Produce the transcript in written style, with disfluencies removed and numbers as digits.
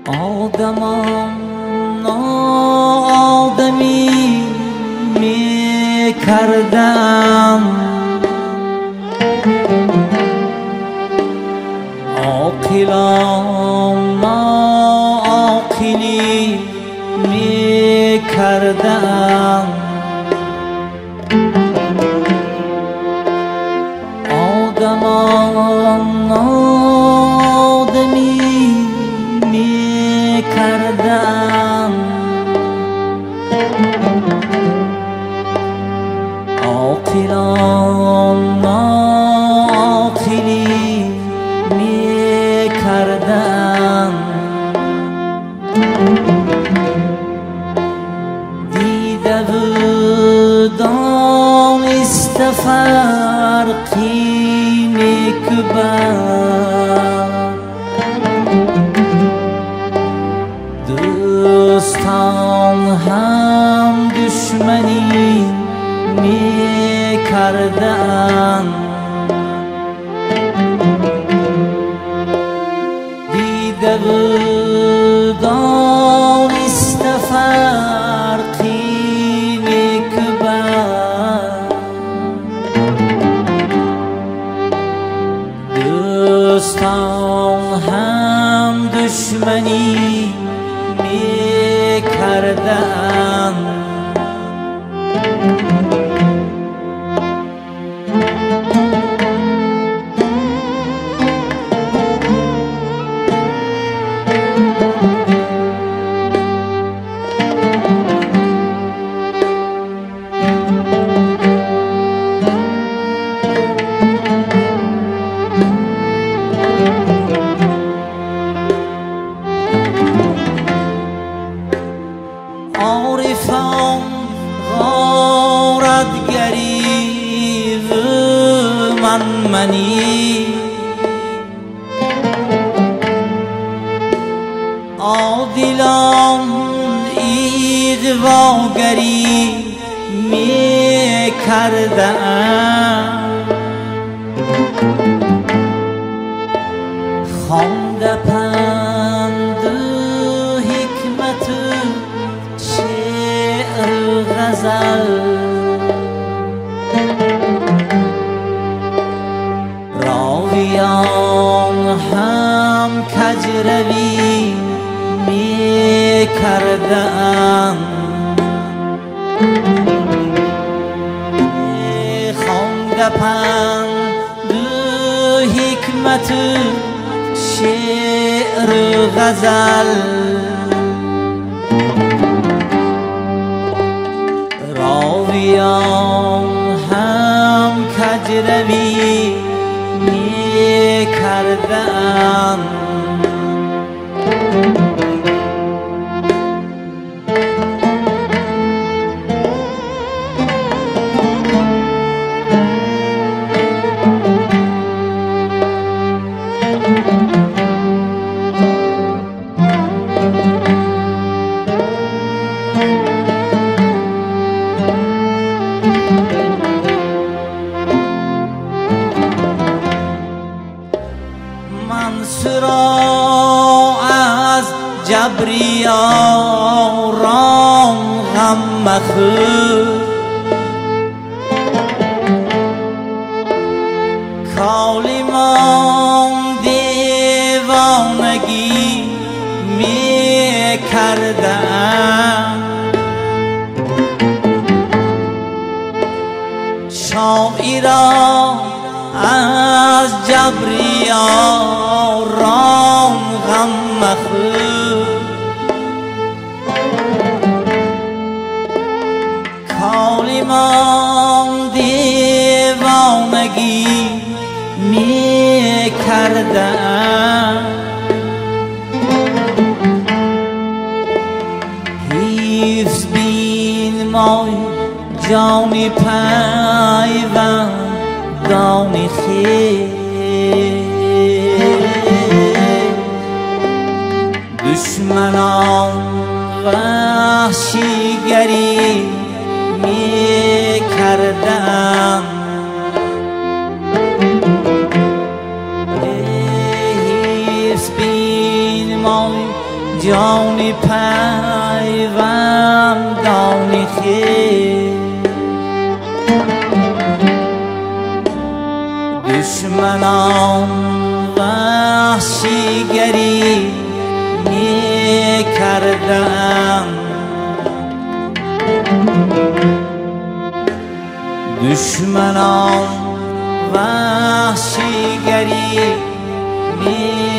آدمم ناآدمی می کردم، عاقلم ناعاقلی می کردم. آدمم ناآدمی می کردم، عاقلم ناعاقلی می کردم. دیده بودم استفرقی میکبر، دوستان هم دشمنی می کردن. دیده بودم استفرقی میکبر، دوستان هم دشمنی می کردن. عارفم غارتگری و منی، عادلم ایغواگری می کردم. خوانده پند و حکمت شعر غزل، راویان هم کجروی می کردن. خوانده پند و حکمت شعر غزل، راویان هم کجروی می کردن. منصورا از جبریاران غم مخور، کالمان دیوانگی می کردم. شاعران از جبریاران غم مخور، کالمان دیوانگی می کردم. حیف بین مای جان پیوند دانی خیر، دشمنان وحشیگری می کردم، حیف بین مای جان پیوندان خویش. دشمنان وحشیگری می کردم، دشمنان وحشیگری می